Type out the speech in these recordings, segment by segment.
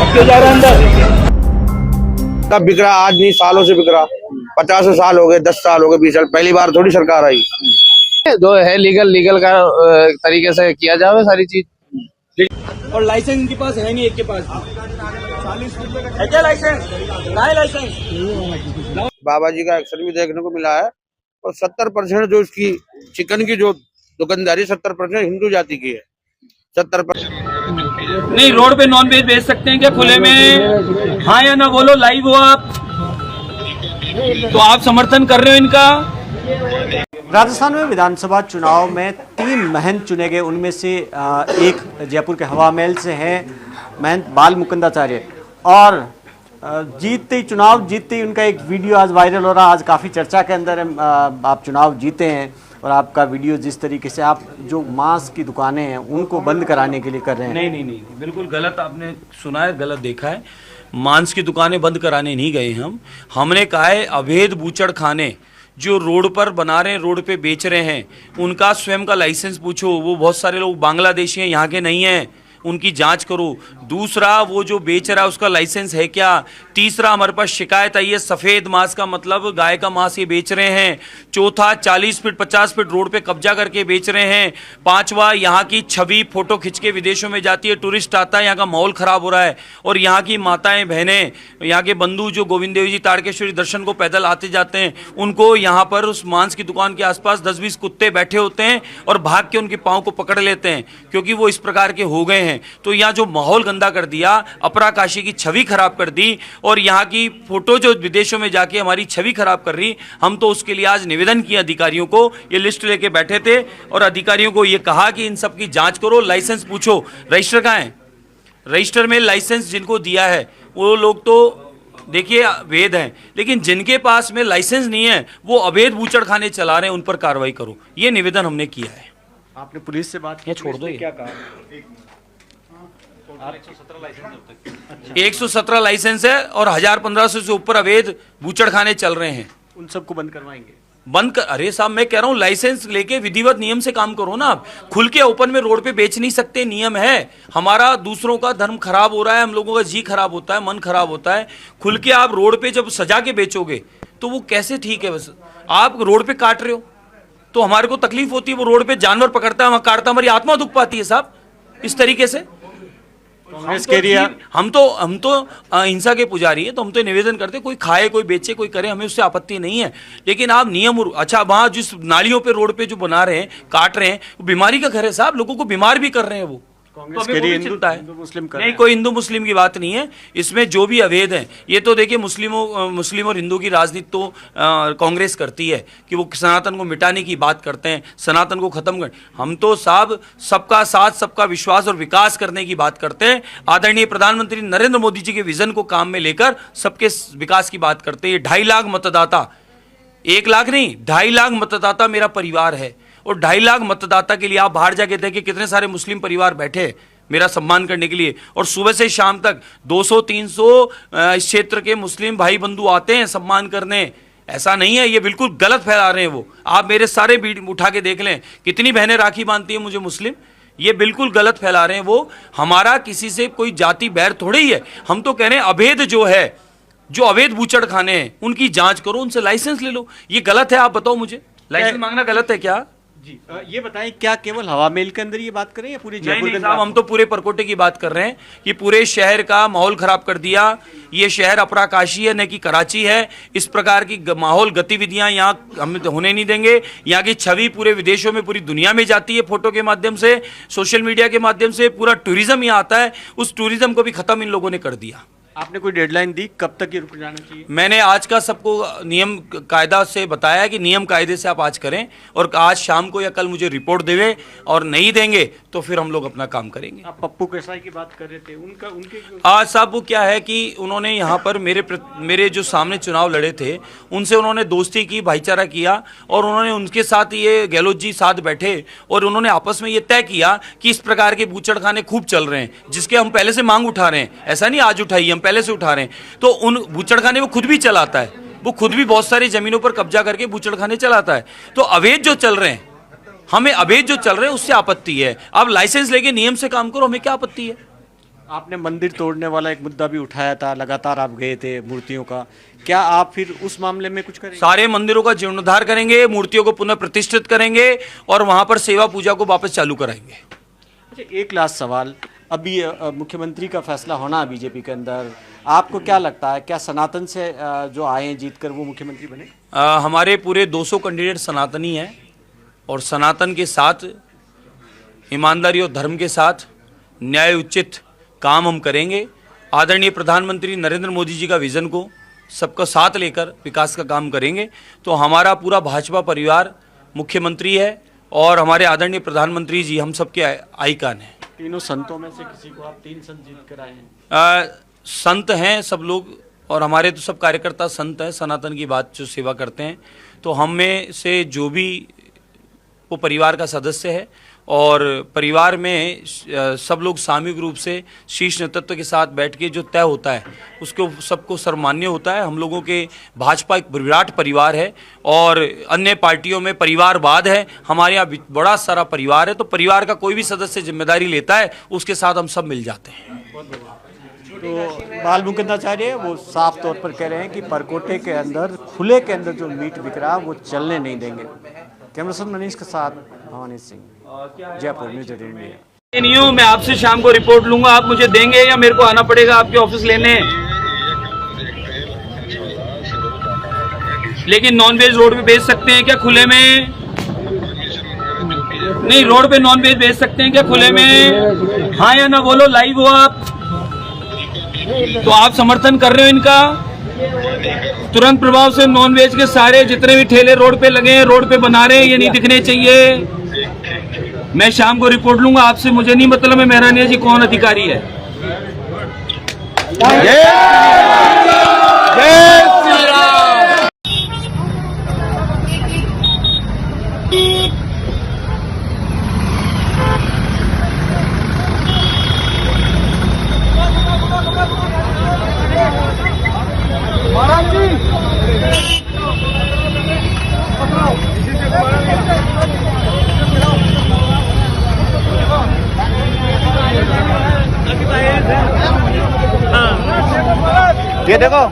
सब क्यों जा रहा है अंदर? तब बिक रहा, आज नहीं सालों से बिक रहा। 50 साल हो गए, 10 साल हो गए, 20 साल, पहली बार थोड़ी सरकार आई। जो है लीगल का तरीके से किया जाए सारी चीज। और लाइसेंस इनके पास है नहीं, एक के पास है क्या लाइसेंस? कहाँ है लाइसेंस? बाबा जी का एक्शन भी देखने को मिला है और 70% जो इसकी चिकन की जो दुकानदारी 70% हिंदू जाति की है। 70% नहीं, रोड पे नॉन वेज बेच सकते हैं क्या खुले में? हाँ या ना बोलो, लाइव हो आप, तो आप समर्थन कर रहे हो इनका? राजस्थान में विधानसभा चुनाव में 3 महंत चुने गए, उनमें से एक जयपुर के हवा महल से हैं महंत बाल मुकुंदाचार्य, और चुनाव जीतते ही उनका एक वीडियो आज वायरल हो रहा है। आज काफ़ी चर्चा के अंदर है। आप चुनाव जीते हैं और आपका वीडियो जिस तरीके से आप जो मांस की दुकानें हैं उनको बंद कराने के लिए कर रहे हैं। नहीं, बिल्कुल गलत आपने सुना है, गलत देखा है। मांस की दुकानें बंद कराने नहीं गए हमने कहा है अवैध बूचड़ खाने जो रोड पर बना रहे हैं, रोड पे बेच रहे हैं, उनका स्वयं का लाइसेंस पूछो। वो बहुत सारे लोग बांग्लादेशी हैं, यहाँ के नहीं हैं, उनकी जांच करो। दूसरा, वो जो बेच रहा है उसका लाइसेंस है क्या? तीसरा, हमारे पास शिकायत आई है सफ़ेद मांस का मतलब गाय का मांस ये बेच रहे हैं। चौथा, 40 फीट 50 फीट रोड पे कब्जा करके बेच रहे हैं। पांचवा, यहाँ की छवि फोटो खिंच के विदेशों में जाती है, टूरिस्ट आता है, यहाँ का माहौल खराब हो रहा है। और यहाँ की माताएं बहनें, यहाँ के बंधु जो गोविंद देव जी तारकेश्वरी दर्शन को पैदल आते जाते हैं, उनको यहाँ पर उस मांस की दुकान के आसपास 10-20 कुत्ते बैठे होते हैं और भाग के उनके पाँव को पकड़ लेते हैं, क्योंकि वो इस प्रकार के हो गए हैं। तो यहाँ जो माहौल गंदा कर दिया, अपरा काशी की छवि खराब कर दी, और यहाँ की फोटो जो विदेशों में जाके हमारी छवि खराब कर रही। हम तो उसके लिए आज निवेदन किया अधिकारियों को, ये लिस्ट लेके बैठे थे और अधिकारियों को ये कहा कि इन सब की जांच करो, लाइसेंस पूछो। रजिस्टर कहाँ है? रजिस्टर में लाइसेंस जिनको दिया है वो लोग तो देखिए अवैध हैं, लेकिन जिनके पास में लाइसेंस नहीं है वो अवैध बूचड़ खाने चला रहे हैं, उन पर कार्रवाई करो। ये निवेदन हमने किया है। आपने पुलिस से बात की? छोड़ दो, क्या कहा? 117 लाइसेंस है और 1000-1500 से ऊपर अवैध बूचड़ खाने चल रहे हैं। उन सबको बंद करवाएंगे? अरे साहब, मैं कह रहा हूँ लाइसेंस लेके विधिवत नियम से काम करो ना। आप खुल के ओपन में रोड पे बेच नहीं सकते, नियम है। हमारा दूसरों का धर्म खराब हो रहा है, हम लोगों का जी खराब होता है, मन खराब होता है। खुल के आप रोड पे जब सजा के बेचोगे तो वो कैसे ठीक है? बस आप रोड पे काट रहे हो तो हमारे को तकलीफ होती है। वो रोड पे जानवर पकड़ता है, काटता, हमारी आत्मा दुख पाती है साहब इस तरीके से। हम तो अहिंसा के पुजारी है, तो हम तो निवेदन करते कोई खाए, कोई बेचे, कोई करे, हमें उससे आपत्ति नहीं है। लेकिन आप नियम, अच्छा वहां जिस नालियों पे रोड पे जो बना रहे हैं, काट रहे हैं, वो बीमारी का घर है साहब, लोगों को बीमार भी कर रहे हैं वो। कांग्रेस के लिए हिंदू मुस्लिम नहीं, कोई हिंदू मुस्लिम की बात नहीं है इसमें। जो भी अवैध है, ये तो देखिए मुस्लिम और हिंदू की राजनीति तो कांग्रेस करती है कि वो सनातन को मिटाने की बात करते हैं, सनातन को खत्म कर। हम तो साहब सबका साथ, सबका विश्वास और विकास करने की बात करते हैं। आदरणीय प्रधानमंत्री नरेंद्र मोदी जी के विजन को काम में लेकर सबके विकास की बात करते हैं। 2.5 लाख मतदाता, 1 लाख नहीं, 2.5 लाख मतदाता मेरा परिवार है, और 2.5 लाख मतदाता के लिए आप बाहर जाके देखें कितने सारे मुस्लिम परिवार बैठे मेरा सम्मान करने के लिए, और सुबह से शाम तक 200-300 इस क्षेत्र के मुस्लिम भाई बंधु आते हैं सम्मान करने। ऐसा नहीं है, ये बिल्कुल गलत फैला रहे हैं वो। आप मेरे सारे वीडियो उठा के देख लें, कितनी बहनें राखी बांधती हैं मुझे मुस्लिम। ये बिल्कुल गलत फैला रहे हैं वो। हमारा किसी से कोई जाति बैर थोड़ी ही है। हम तो कह रहे हैं अवैध जो है, जो अवैध बूचड़ खाने हैं उनकी जांच करो, उनसे लाइसेंस ले लो। ये गलत है? आप बताओ मुझे, लाइसेंस मांगना गलत है क्या? जी ये बताएं, क्या केवल हवा महल के अंदर ये बात करें या पूरे जयपुर के? साहब, हम तो पूरे परकोटे की बात कर रहे हैं कि पूरे शहर का माहौल खराब कर दिया। ये शहर अपरा काशी है, न कि कराची है। इस प्रकार की माहौल गतिविधियां यहाँ हम होने नहीं देंगे। यहाँ की छवि पूरे विदेशों में, पूरी दुनिया में जाती है फोटो के माध्यम से, सोशल मीडिया के माध्यम से। पूरा टूरिज्म यहाँ आता है, उस टूरिज्म को भी खत्म इन लोगों ने कर दिया। आपने कोई डेडलाइन दी कब तक ये रुक जाना चाहिए? मैंने आज का सबको नियम कायदा से बताया कि नियम कायदे से आप आज करें, और आज शाम को या कल मुझे रिपोर्ट देवे, और नहीं देंगे तो फिर हम लोग अपना काम करेंगे। आप पप्पू केसाई की बात कर रहे थे, उनके आज साहब वो क्या है कि उन्होंने यहाँ पर मेरे जो सामने चुनाव लड़े थे उनसे उन्होंने दोस्ती की, भाईचारा किया, और उन्होंने उनके साथ ये गहलोत जी साथ बैठे और उन्होंने आपस में ये तय किया कि इस प्रकार के बूचड़ खाने खूब चल रहे हैं, जिसके हम पहले से मांग उठा रहे हैं। ऐसा नहीं आज उठाई, हम पहले से उठा रहे हैं। तो उन बूचड़खाने वो खुद भी चलाता है, वो खुद भी बहुत सारी जमीनों पर कब्जा करके बूचड़खाने चलाता है। तो अवैध जो चल रहे हैं, हमें अवैध जो चल रहे हैं उससे आपत्ति है। आप लाइसेंस लेके नियम से काम करो, हमें क्या आपत्ति है? आपने मंदिर तोड़ने वाला एक मुद्दा भी उठाया था, लगातार आप गए थे मूर्तियों का, क्या आप फिर उस मामले में कुछ करेंगे? सारे मंदिरों का जीर्णोद्धार करेंगे, मूर्तियों को पुनः प्रतिष्ठित करेंगे और वहां पर सेवा पूजा को वापस चालू कराएंगे। अच्छा, एक लास्ट सवाल, अभी मुख्यमंत्री का फैसला होना बीजेपी के अंदर, आपको क्या लगता है, क्या सनातन से जो आए हैं जीतकर वो मुख्यमंत्री बने? हमारे पूरे 200 कैंडिडेट सनातनी हैं और सनातन के साथ ईमानदारी और धर्म के साथ न्याय उचित काम हम करेंगे। आदरणीय प्रधानमंत्री नरेंद्र मोदी जी का विजन को सबका साथ लेकर विकास का काम करेंगे। तो हमारा पूरा भाजपा परिवार मुख्यमंत्री है और हमारे आदरणीय प्रधानमंत्री जी हम सबके आइकन हैं। तीनों संतों में से किसी को आप 3 संत जीत कर आए हैं? संत हैं सब लोग और हमारे तो सब कार्यकर्ता संत हैं, सनातन की बात जो सेवा करते हैं। तो हम में से जो भी वो परिवार का सदस्य है और परिवार में सब लोग सामूहिक रूप से शीर्ष नेतृत्व के साथ बैठ के जो तय होता है उसको सबको सर्वमान्य होता है। हम लोगों के भाजपा एक विराट परिवार है और अन्य पार्टियों में परिवारवाद है, हमारे यहाँ बड़ा सारा परिवार है। तो परिवार का कोई भी सदस्य जिम्मेदारी लेता है उसके साथ हम सब मिल जाते हैं। तो बाल मुकुंदाचार्य वो साफ तौर पर कह रहे हैं कि परकोटे के अंदर, खुले के अंदर जो मीट बिक रहा वो चलने नहीं देंगे। कैमरा पर्सन मनीष के साथ भवानी सिंह, जयपुर, न्यूज़ 18 इंडिया। नहीं हूँ मैं, आपसे शाम को रिपोर्ट लूंगा, आप मुझे देंगे या मेरे को आना पड़ेगा आपके ऑफिस लेने? लेकिन नॉनवेज रोड पे बेच सकते हैं क्या खुले में? नहीं, रोड पे नॉनवेज बेच सकते हैं क्या खुले में? हाँ या ना बोलो, लाइव हो आप। तो आप समर्थन कर रहे हो इनका? तुरंत प्रभाव से नॉनवेज के सारे जितने भी ठेले रोड पे लगे हैं, रोड पे बना रहे हैं, ये नहीं दिखने चाहिए। मैं शाम को रिपोर्ट लूंगा आपसे, मुझे नहीं मतलब है मेहरानिया जी कौन अधिकारी है। ये देखो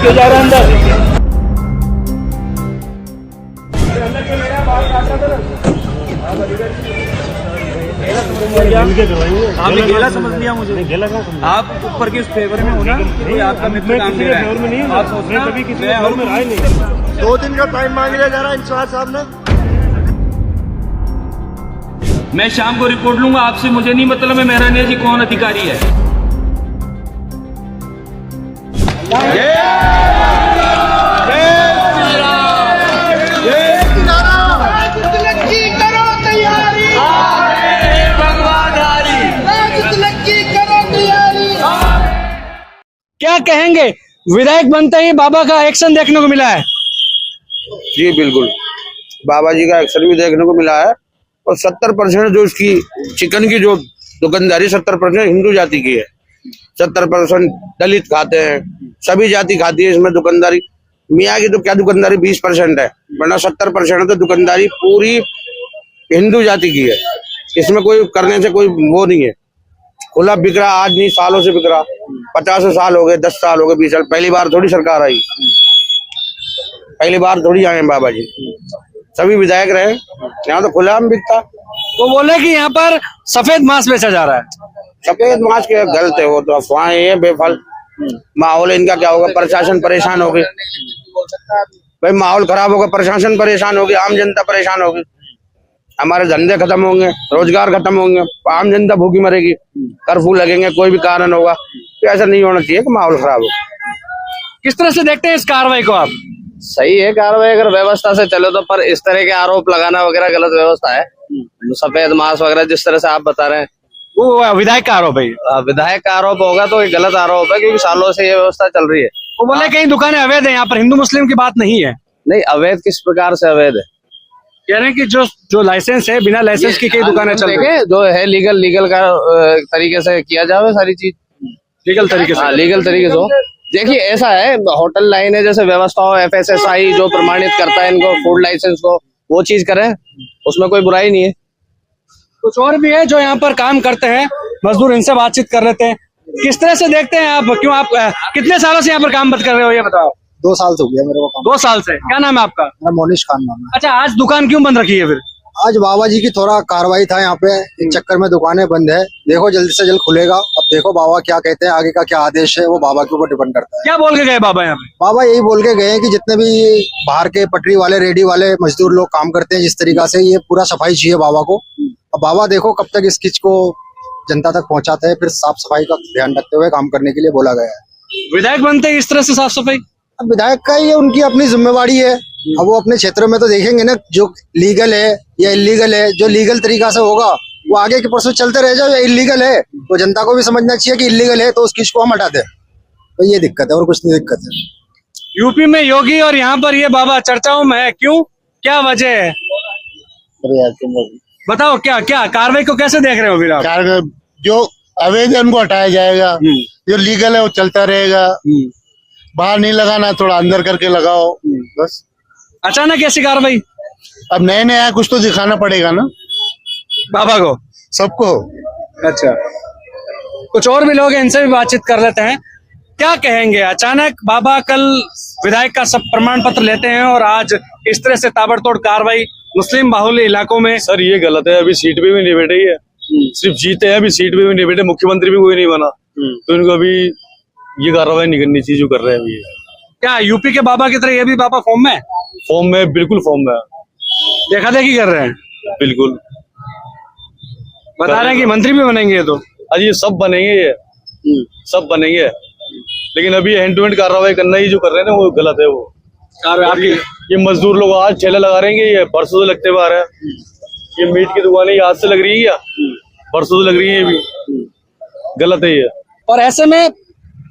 क्यों जा रहा है अंदर? आपने गेला समझ लिया मुझे। आप ऊपर के फेवर में हो ना, कोई आपका मित्र काम दे रहा है। आप सोचना कभी किसी फेवर में राय नहीं। 2 दिन का टाइम मांग लिया जा रहा है इंचार्ज साहब ने। मैं शाम को रिपोर्ट लूंगा आपसे, मुझे नहीं मतलब है मेहरानिया जी कौन अधिकारी है। क्या कहेंगे, विधायक बनते ही बाबा का एक्शन देखने को मिला है? जी बिल्कुल, बाबा जी का एक्शन भी देखने को मिला है और 70% जो इसकी चिकन की जो दुकानदारी 70% हिंदू जाति की है, 70% दलित खाते हैं, सभी जाति खाती है इसमें दुकानदारी। मियाँ की तो क्या दुकानदारी 20% है, वरना 70% तो दुकानदारी पूरी हिंदू जाति की है। इसमें कोई करने से कोई वो नहीं है। खुला बिक रहा, आज नहीं सालों से बिक रहा, 50 साल हो गए, 10 साल हो गए, 20 साल। पहली बार थोड़ी सरकार आई, पहली बार थोड़ी आए बाबा जी, सभी विधायक रहे, यहाँ तो खुलेआम बिकता। वो बोले कि यहाँ पर सफेद मांस बेचा जा रहा है। सफेद मांस के गलत है, वो तो अफवाहें हैं बेफल। माहौल इनका क्या होगा, प्रशासन परेशान होगी भाई, माहौल खराब होगा, प्रशासन परेशान होगी, आम जनता परेशान होगी, हमारे धंधे खत्म होंगे, रोजगार खत्म होंगे, आम जनता भूखी मरेगी, कर्फ्यू लगेंगे, कोई भी कारण होगा। तो ऐसा नहीं होना चाहिए कि माहौल खराब हो। किस तरह से देखते हैं इस कार्रवाई को आप? सही है कार्रवाई, अगर व्यवस्था से चले तो, पर इस तरह के आरोप लगाना वगैरह गलत व्यवस्था है। सफेद मांस वगैरह जिस तरह से आप बता रहे हैं वो विधायक का आरोप है ये। विधायक का आरोप होगा तो ये गलत आरोप है, क्योंकि सालों से ये व्यवस्था चल रही है। वो बोले कई दुकानें अवैध है, यहाँ पर हिंदू मुस्लिम की बात नहीं है। नहीं, अवैध किस प्रकार से अवैध है? कह रहे हैं कि जो लाइसेंस है, बिना लाइसेंस की कई दुकानें चल रही है। जो है लीगल का तरीके से किया जावे सारी चीज, लीगल तरीके से। हाँ, लीगल तरीके से हो। देखिए ऐसा है, होटल लाइन है जैसे व्यवस्थाओं, FSSAI जो प्रमाणित करता है इनको फूड लाइसेंस को, वो चीज करें, उसमें कोई बुराई नहीं है। कुछ और भी है जो यहाँ पर काम करते हैं मजदूर, इनसे बातचीत कर रहे थे। किस तरह से देखते हैं आप, क्यों आप कितने सालों से यहाँ पर काम बंद कर रहे हो, ये बताओ। 2 साल से हो गया मेरे को काम। 2 साल से। क्या नाम है आपका? मेरा मोनिश खान नाम है। अच्छा, आज दुकान क्यों बंद रखी है फिर? आज बाबा जी की थोड़ा कार्रवाई था यहाँ पे, इस चक्कर में दुकानें बंद है। देखो जल्द से जल्द खुलेगा। अब देखो बाबा क्या कहते हैं, आगे का क्या आदेश है वो बाबा के ऊपर डिपेंड करता है। क्या बोल के गए बाबा यहाँ पे? बाबा यही बोल के गए हैं कि जितने भी बाहर के पटरी वाले, रेडी वाले मजदूर लोग काम करते हैं, जिस तरीका से ये पूरा सफाई चाहिए बाबा को। अब बाबा देखो कब तक इस चीज को जनता तक पहुंचाते हैं, फिर साफ सफाई का ध्यान रखते हुए काम करने के लिए बोला गया है। विधायक बनते हैं इस तरह से साफ सफाई? अब विधायक का ये उनकी अपनी जिम्मेवारी है। अब वो अपने क्षेत्र में तो देखेंगे ना, जो लीगल है या इलीगल है। जो लीगल तरीका से होगा वो आगे के प्रोसेस चलते रह जाए। या इलीगल है तो जनता को भी समझना चाहिए कि इलीगल है, तो उस चीज को हम हटा दें। तो ये दिक्कत है और कुछ नहीं दिक्कत है। यूपी में योगी और यहाँ पर ये बाबा चर्चाओं में है, क्यों, क्या वजह है? बताओ, क्या क्या कार्रवाई को कैसे देख रहे हो फिर आप? जो अवैध है उनको हटाया जाएगा, जो लीगल है वो चलता रहेगा। बाहर नहीं लगाना, थोड़ा अंदर करके लगाओ बस। अचानक ऐसी कार्रवाई? अब नए आया, कुछ तो दिखाना पड़ेगा ना बाबा को, सबको। अच्छा, कुछ और भी लोग हैं, इनसे भी बातचीत कर लेते हैं। क्या कहेंगे, अचानक बाबा कल विधायक का सब प्रमाण पत्र लेते हैं और आज इस तरह से ताबड़तोड़ कार्रवाई मुस्लिम बाहुल्य इलाकों में? सर ये गलत है, अभी सीट पे भी नहीं बैठे है, सिर्फ जीते हैं, अभी सीट पे भी नहीं बैठे, मुख्यमंत्री भी कोई नहीं बना, तो इनको अभी ये कार्रवाई नहीं करनी चाहिए जो कर रहे हैं अभी। क्या यूपी के बाबा की तरह ये भी बाबा फॉर्म में? फॉर्म में, बिल्कुल फॉर्म में, देखा देखी कर रहे हैं, बिल्कुल बता रहे हैं कि मंत्री भी बनेंगे ये तो। आज ये सब बनेंगे, ये सब बनेंगे, लेकिन अभी हैंड टू हैंड कार्रवाई करना ही जो कर रहे हैं ना वो गलत है। वो आपकी ये मजदूर लोग आज ठेला लगा रहे हैं, ये परसों से लगते हुए आ रहा है। ये मीट की दुकानें आज से लग रही है, या परसों से लग रही है, ये भी गलत है ये। और ऐसे में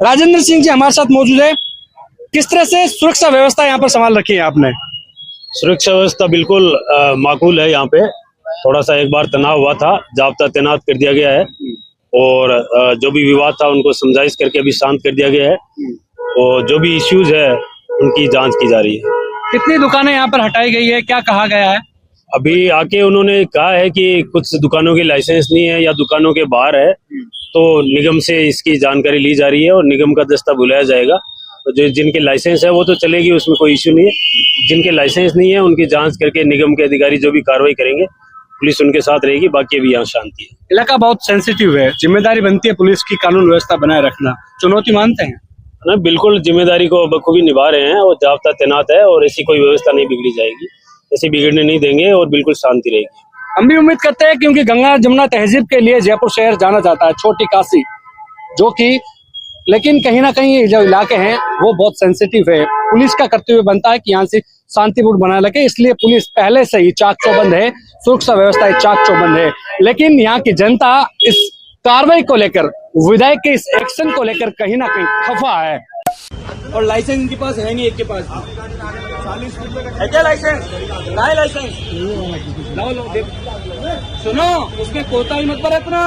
राजेंद्र सिंह जी हमारे साथ मौजूद है। किस तरह से सुरक्षा व्यवस्था यहाँ पर संभाल रखी है आपने? सुरक्षा व्यवस्था बिल्कुल माकूल है। यहाँ पे थोड़ा सा एक बार तनाव हुआ था, जाब्ता तैनात कर दिया गया है और जो भी विवाद था उनको समझाइश करके अभी शांत कर दिया गया है और जो भी इश्यूज है उनकी जांच की जा रही है। कितनी दुकानें यहाँ पर हटाई गई है, क्या कहा गया है? अभी आके उन्होंने कहा है कि कुछ दुकानों के लाइसेंस नहीं है या दुकानों के बाहर है, तो निगम से इसकी जानकारी ली जा रही है और निगम का दस्ता बुलाया जाएगा। तो जो जिनके लाइसेंस है वो तो चलेगी, उसमें कोई इश्यू नहीं है। जिनके लाइसेंस नहीं है उनकी जांच करके निगम के अधिकारी जो भी कार्रवाई करेंगे, पुलिस उनके साथ रहेगी। बाकी अभी यहाँ शांति है। इलाका बहुत सेंसिटिव है, जिम्मेदारी बनती है पुलिस की कानून व्यवस्था बनाए रखना, चुनौती मानते हैं ना? बिल्कुल जिम्मेदारी को बखूबी निभा रहे हैं और जाब्ता तैनात है और ऐसी कोई व्यवस्था नहीं बिगड़ी जाएगी, ऐसी बिगड़ने नहीं देंगे और बिल्कुल शांति रहेगी। हम भी उम्मीद करते हैं, क्योंकि गंगा जमुना तहजीब के लिए जयपुर शहर जाना जाता है, छोटी काशी जो कि, लेकिन कहीं ना कहीं जो इलाके हैं वो बहुत सेंसिटिव है। पुलिस का कर्तव्य बनता है कि यहाँ से शांतिपूर्ण बना लगे, इसलिए पुलिस पहले से ही चाक चौबंद है, सुरक्षा व्यवस्था चाक चौबंद है। लेकिन यहाँ की जनता इस कार्रवाई को लेकर, विधायक के इस एक्शन को लेकर कहीं ना कहीं खफा है। और लाइसेंस इनके पास है नहीं, एक के पास है क्या लाइसेंस? लाए लाइसेंस, लाओ लो, सुनो, उसमें कोताही मत बरतना,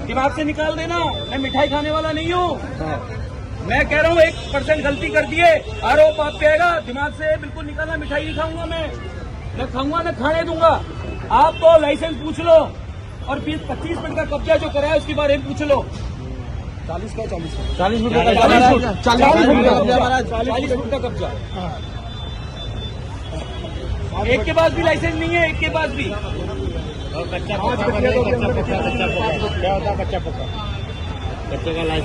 दिमाग से निकाल देना। मैं मिठाई खाने वाला नहीं हूँ, मैं कह रहा हूँ 1% गलती कर दिए, आरोप आप पे आएगा, दिमाग से बिल्कुल निकालना। मिठाई नहीं खाऊंगा मैं, न खाऊंगा न खाने दूंगा। आप तो लाइसेंस पूछ लो और फिर 25 फुट का कब्जा जो कराया उसके बारे में पूछ लो। 40 फुट का कब्जा, 40 फुट का कब्जा। एक के पास भी लाइसेंस नहीं है, एक के पास भी।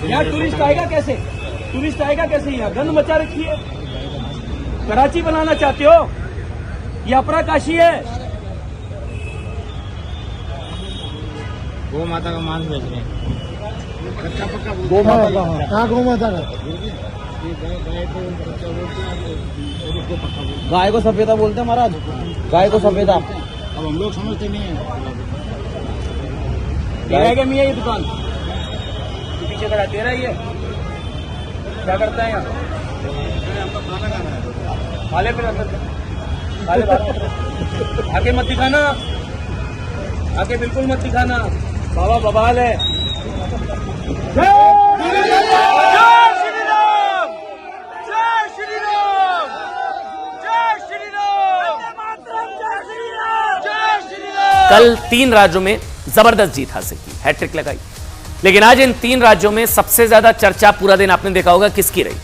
यहाँ टूरिस्ट आएगा कैसे? टूरिस्ट आएगा कैसे? यहाँ गंद मचा रखी है। कराची बनाना चाहते हो? ये अपरा काशी है। गौ माता का मांस बेच रहे हैं। गौ माता का, हाँ गौ माता का। गाय को सफेदा बोलते हैं महाराज, गाय को सफेदा। अब हम लोग समझते नहीं है। तेरा है क्या मियाँ ये दुकान? पीछे खड़ा तेरा ही है? क्या करता है यहाँ? खा ले फिर अंदर खा ले बाहर। आगे मत दिखाना, आगे बिल्कुल मत दिखाना, बाबा बवाल है। कल 3 राज्यों में जबरदस्त जीत हासिल की, हैट्रिक लगाई, लेकिन आज इन 3 राज्यों में सबसे ज्यादा चर्चा पूरा दिन आपने देखा होगा किसकी रही?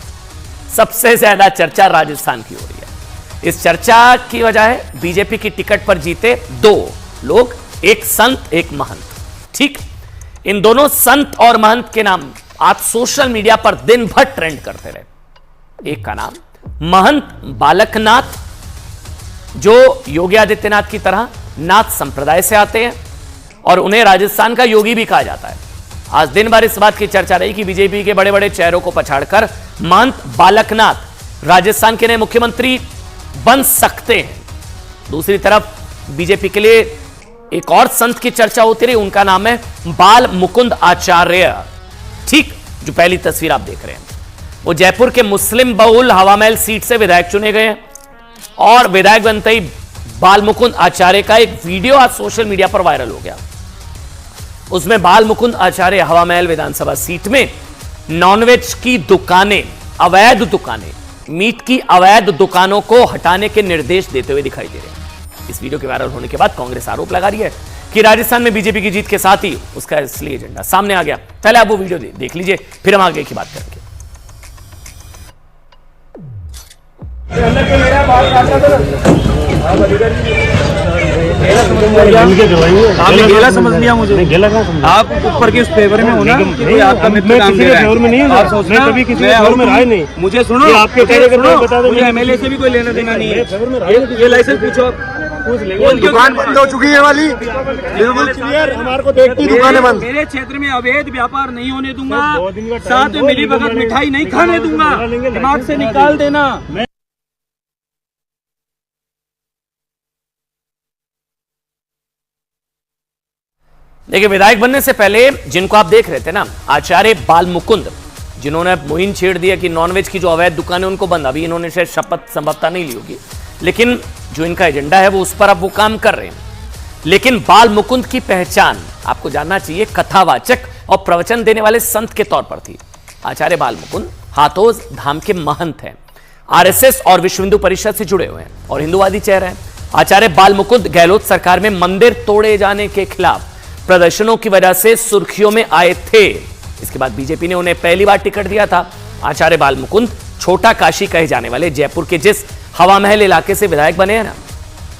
सबसे ज्यादा चर्चा राजस्थान की हो रही है। इस चर्चा की वजह है बीजेपी की टिकट पर जीते 2 लोग, एक संत एक महंत। ठीक, इन दोनों संत और महंत के नाम आज सोशल मीडिया पर दिन भर ट्रेंड करते रहे। एक का नाम महंत बालकनाथ, जो योगी आदित्यनाथ की तरह नाथ संप्रदाय से आते हैं और उन्हें राजस्थान का योगी भी कहा जाता है। आज दिन भर इस बात की चर्चा रही कि बीजेपी के बड़े बड़े चेहरों को पछाड़कर महंत बालकनाथ राजस्थान के नए मुख्यमंत्री बन सकते हैं। दूसरी तरफ बीजेपी के लिए एक और संत की चर्चा होती रही, उनका नाम है बाल मुकुंद आचार्य। ठीक, जो पहली तस्वीर आप देख रहे हैं वो जयपुर के मुस्लिम बहुल हवामहल सीट से विधायक चुने गए हैं और विधायक बनते ही बाल मुकुंद आचार्य का एक वीडियो आज सोशल मीडिया पर वायरल हो गया। उसमें बाल मुकुंद आचार्य हवामहल विधानसभा सीट में नॉनवेज की दुकानें, अवैध दुकानें, मीट की अवैध दुकानों को हटाने के निर्देश देते हुए दिखाई दे रहे हैं। इस वीडियो के वायरल होने के बाद कांग्रेस आरोप लगा रही है कि राजस्थान में बीजेपी की जीत के साथ ही उसका असली एजेंडा सामने आ गया। पहले आप वो वीडियो देख लीजिए, फिर हम आगे की बात करेंगे। आपने गेला समझ लिया मुझे। गेला क्या समझ? आप ऊपर के उस फेवर में हो ना, कि आपका मित्र काम दे रहा है। नहीं, आप सोचना कभी किसी फेवर में रहा नहीं। मुझे सुनो, आपके मुझे एमएलए से भी कोई लेना देना नहीं है। ये लाइसेंस पूछो, दुकान बंद हो चुकी है वाली, बिल्कुल क्लियर। हमारे को देखती दुकानें बंद। मेरे क्षेत्र में अवैध व्यापार नहीं होने दूंगा, साथ में मेरी बगत मिठाई नहीं खाने दूंगा, दिमाग से निकाल देना। देखिए, विधायक बनने से पहले जिनको आप देख रहे थे ना, आचार्य बाल मुकुंद, जिन्होंने मुहिम छेड़ दिया कि नॉनवेज की जो अवैध दुकानें उनको बंद, अभी इन्होंने शायद शपथ संभवता नहीं ली होगी, लेकिन जो इनका एजेंडा है वो उस पर अब वो काम कर रहे हैं। लेकिन बाल मुकुंद की पहचान आपको जानना चाहिए कथावाचक और प्रवचन देने वाले संत के तौर पर थी। आचार्य बाल मुकुंद हाथोस धाम के महंत हैं, आरएसएस और विश्व हिंदू परिषद से जुड़े हुए हैं और हिंदुवादी चेहरा है। आचार्य बाल मुकुंद गहलोत सरकार में मंदिर तोड़े जाने के खिलाफ प्रदर्शनों की वजह से सुर्खियों में आए थे। इसके बाद बीजेपी ने उन्हें पहली बार टिकट दिया था। आचार्य बाल मुकुंद छोटा काशी कहे जाने वाले जयपुर के जिस हवामहल इलाके से विधायक बने हैं ना,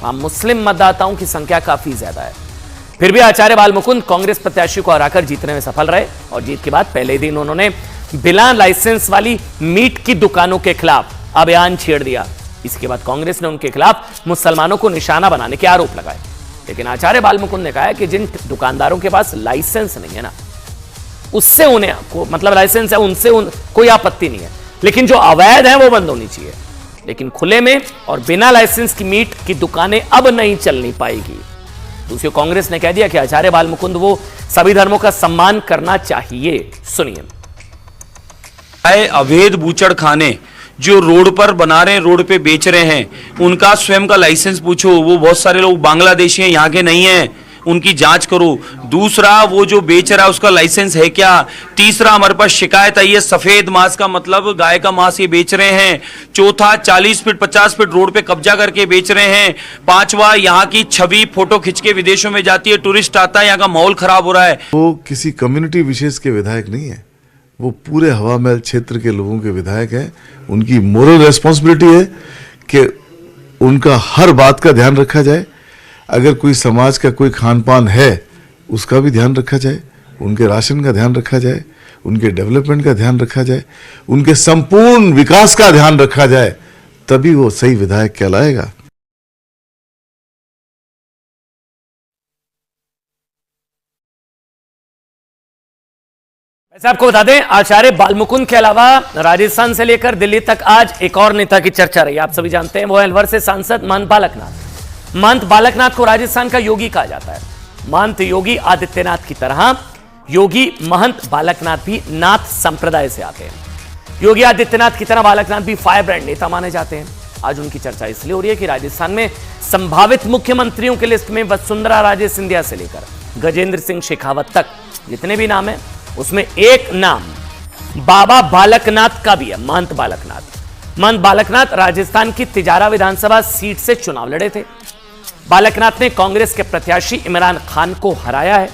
वहां मुस्लिम मतदाताओं की संख्या काफी ज्यादा है। फिर भी आचार्य बाल मुकुंद कांग्रेस प्रत्याशी को हराकर जीतने में सफल रहे और जीत के बाद पहले दिन उन्होंने बिना लाइसेंस वाली मीट की दुकानों के खिलाफ अभियान छेड़ दिया। इसके बाद कांग्रेस ने उनके खिलाफ मुसलमानों को निशाना बनाने के आरोप लगाए। लेकिन आचार्य बाल मुकुंद ने कहा है कि जिन दुकानदारों के पास लाइसेंस नहीं है ना, उससे उन्हें मतलब लाइसेंस है उनसे कोई आपत्ति नहीं है, लेकिन जो अवैध है वो बंद होनी चाहिए। लेकिन खुले में और बिना लाइसेंस की मीट की दुकानें अब नहीं चलनी पाएगी। दूसरी कांग्रेस ने कह दिया कि आचार्य बाल मुकुंद वो सभी धर्मों का सम्मान करना चाहिए। सुनिए। अवैध बूचड़ खाने जो रोड पर बना रहे हैं, रोड पे बेच रहे हैं, उनका स्वयं का लाइसेंस पूछो। वो बहुत सारे लोग बांग्लादेशी हैं, यहाँ के नहीं हैं, उनकी जांच करो। दूसरा, वो जो बेच रहा है उसका लाइसेंस है क्या? तीसरा, हमारे पास शिकायत आई है सफेद मांस का, मतलब गाय का मांस ये बेच रहे हैं। चौथा, 40 फीट 50 फीट रोड पे कब्जा करके बेच रहे हैं। पांचवा, यहाँ की छवि फोटो खिंच के विदेशों में जाती है, टूरिस्ट आता है, यहाँ का माहौल खराब हो रहा है। वो किसी कम्युनिटी विशेष के विधायक नहीं है, वो पूरे हवामहल क्षेत्र के लोगों के विधायक हैं। उनकी मोरल रेस्पॉन्सिबिलिटी है कि उनका हर बात का ध्यान रखा जाए। अगर कोई समाज का कोई खान पान है उसका भी ध्यान रखा जाए, उनके राशन का ध्यान रखा जाए, उनके डेवलपमेंट का ध्यान रखा जाए, उनके संपूर्ण विकास का ध्यान रखा जाए, तभी वो सही विधायक कहलाएगा। वैसे आपको बता दें, आचार्य बाल मुकुंद के अलावा राजस्थान से लेकर दिल्ली तक आज एक और नेता की चर्चा रही। आप सभी जानते हैं, वो अलवर से सांसद महंत बालकनाथ। महंत बालकनाथ को राजस्थान का योगी कहा जाता है। महंत योगी आदित्यनाथ की तरह योगी महंत बालकनाथ भी नाथ संप्रदाय से आते हैं। योगी आदित्यनाथ की तरह बालकनाथ भी फायर ब्रांड नेता माने जाते हैं। आज उनकी चर्चा इसलिए हो रही है कि राजस्थान में संभावित मुख्यमंत्रियों की लिस्ट में वसुंधरा राजे सिंधिया से लेकर गजेंद्र सिंह शेखावत तक जितने भी नाम हैं, उसमें एक नाम बाबा बालकनाथ का भी है, महंत बालकनाथ। महंत बालकनाथ राजस्थान की तिजारा विधानसभा सीट से चुनाव लड़े थे। बालकनाथ ने कांग्रेस के प्रत्याशी इमरान खान को हराया है।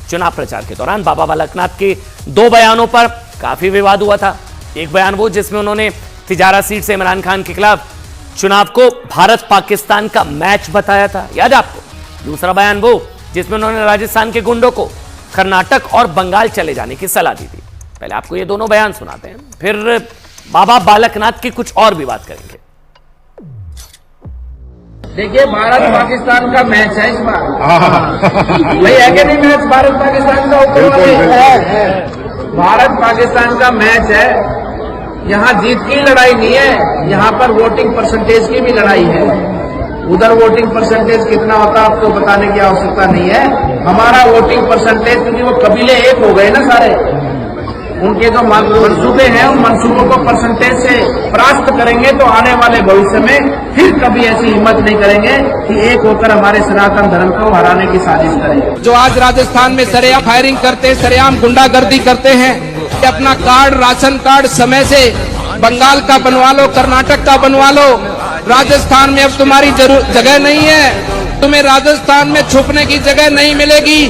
चुनाव प्रचार के दौरान बाबा बालकनाथ के 2 बयानों पर काफी विवाद हुआ था। एक बयान वो जिसमें उन्होंने तिजारा सीट से इमरान खान के खिलाफ चुनाव को भारत पाकिस्तान का मैच बताया था, याद आपको। दूसरा बयान वो जिसमें उन्होंने राजस्थान के गुंडों को कर्नाटक और बंगाल चले जाने की सलाह दी थी। पहले आपको ये दोनों बयान सुनाते हैं, फिर बाबा बालकनाथ की कुछ और भी बात करेंगे। देखिए, भारत पाकिस्तान का मैच है इस बार। भाई है कि नहीं मैच भारत पाकिस्तान का? भारत पाकिस्तान का मैच है। यहाँ जीत की लड़ाई नहीं है, यहाँ पर वोटिंग परसेंटेज की भी लड़ाई है। उधर वोटिंग परसेंटेज कितना होता है आपको बताने की आवश्यकता नहीं है। हमारा वोटिंग परसेंटेज, क्योंकि वो कबीले एक हो गए ना सारे, उनके जो मंसूबे हैं उन मंसूबों को परसेंटेज से परास्त करेंगे तो आने वाले भविष्य में फिर कभी ऐसी हिम्मत नहीं करेंगे कि एक होकर हमारे सनातन धर्म को हराने की साजिश करें। जो आज राजस्थान में सरेआम फायरिंग करते हैं, सरेआम गुंडागर्दी करते हैं, कि अपना कार्ड, राशन कार्ड समय से बंगाल का बनवा लो, कर्नाटक का बनवा लो। राजस्थान में अब तुम्हारी जगह नहीं है, तुम्हें राजस्थान में छुपने की जगह नहीं मिलेगी।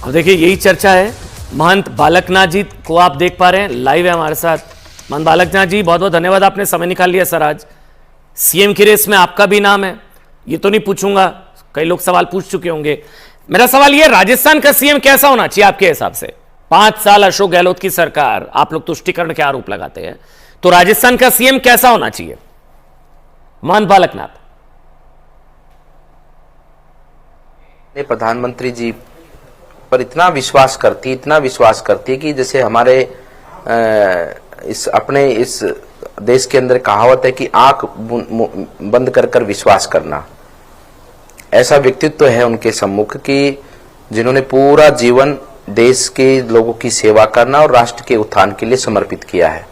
अब देखिए, यही चर्चा है। महंत बालकनाथ जी को आप देख पा रहे हैं, लाइव है हमारे साथ। महंत बालकनाथ जी, बहुत बहुत धन्यवाद, आपने समय निकाल लिया सर। आज सीएम की रेस में आपका भी नाम है, ये तो नहीं पूछूंगा, कई लोग सवाल पूछ चुके होंगे। मेरा सवाल ये, राजस्थान का सीएम कैसा होना चाहिए आपके हिसाब से? 5 साल अशोक गहलोत की सरकार, आप लोग तुष्टिकरण के आरोप लगाते हैं, तो राजस्थान का सीएम कैसा होना चाहिए? महंत बालकनाथ। प्रधानमंत्री जी पर इतना विश्वास करती है कि जैसे हमारे इस देश के अंदर कहावत है कि आंख बंद कर विश्वास करना। ऐसा व्यक्तित्व है उनके सम्मुख कि जिन्होंने पूरा जीवन देश के लोगों की सेवा करना और राष्ट्र के उत्थान के लिए समर्पित किया है,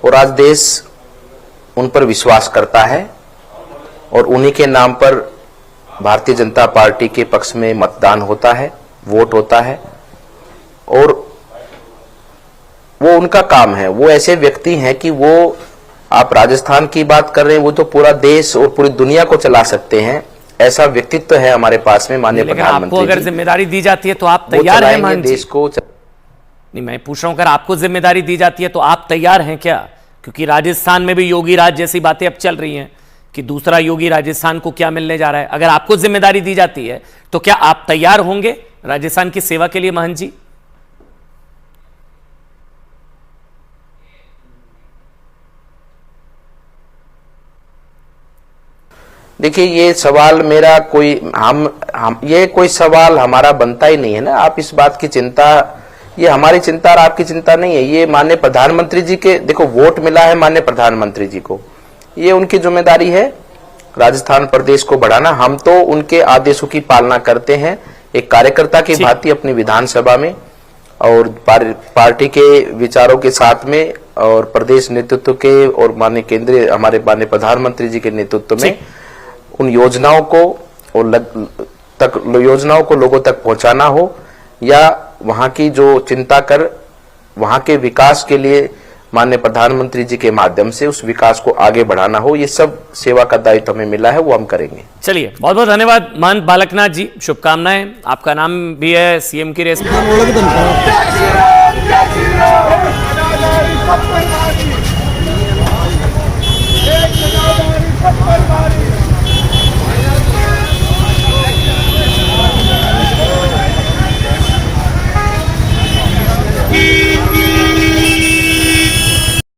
और आज देश उन पर विश्वास करता है और उन्हीं के नाम पर भारतीय जनता पार्टी के पक्ष में मतदान होता है, वोट होता है, और वो उनका काम है। वो ऐसे व्यक्ति हैं कि वो, आप राजस्थान की बात कर रहे हैं, वो तो पूरा देश और पूरी दुनिया को चला सकते हैं। ऐसा व्यक्तित्व है हमारे पास में माननीय प्रधानमंत्री। आपको अगर जिम्मेदारी दी जाती है तो आप तैयार हैं मान देश को? नहीं, मैं पूछ रहा हूं, अगर आपको जिम्मेदारी दी जाती है तो आप तैयार हैं क्या? क्योंकि राजस्थान में भी योगी राज जैसी बातें अब चल रही हैं कि दूसरा योगी राजस्थान को क्या मिलने जा रहा है। अगर आपको जिम्मेदारी दी जाती है तो क्या आप तैयार होंगे राजस्थान की सेवा के लिए महंत जी? देखिए, ये सवाल मेरा कोई ये कोई सवाल हमारा बनता ही नहीं है ना। आप इस बात की चिंता, ये हमारी चिंता और आपकी चिंता नहीं है, ये माननीय प्रधानमंत्री जी के, देखो वोट मिला है माननीय प्रधानमंत्री जी को, ये उनकी जिम्मेदारी है राजस्थान प्रदेश को बढ़ाना। हम तो उनके आदेशों की पालना करते हैं एक कार्यकर्ता की भांति अपनी विधानसभा में, और पार्टी के विचारों के साथ में, और प्रदेश नेतृत्व के और माननीय केंद्रीय हमारे माननीय प्रधानमंत्री जी के नेतृत्व में उन योजनाओं को योजनाओं को लोगों तक पहुंचाना हो, या वहां की जो चिंता कर वहां के विकास के लिए माननीय प्रधानमंत्री जी के माध्यम से उस विकास को आगे बढ़ाना हो, ये सब सेवा का दायित्व हमें मिला है, वो हम करेंगे। चलिए, बहुत बहुत धन्यवाद महंत बालकनाथ जी, शुभकामनाएं। आपका नाम भी है सीएम की रेस में।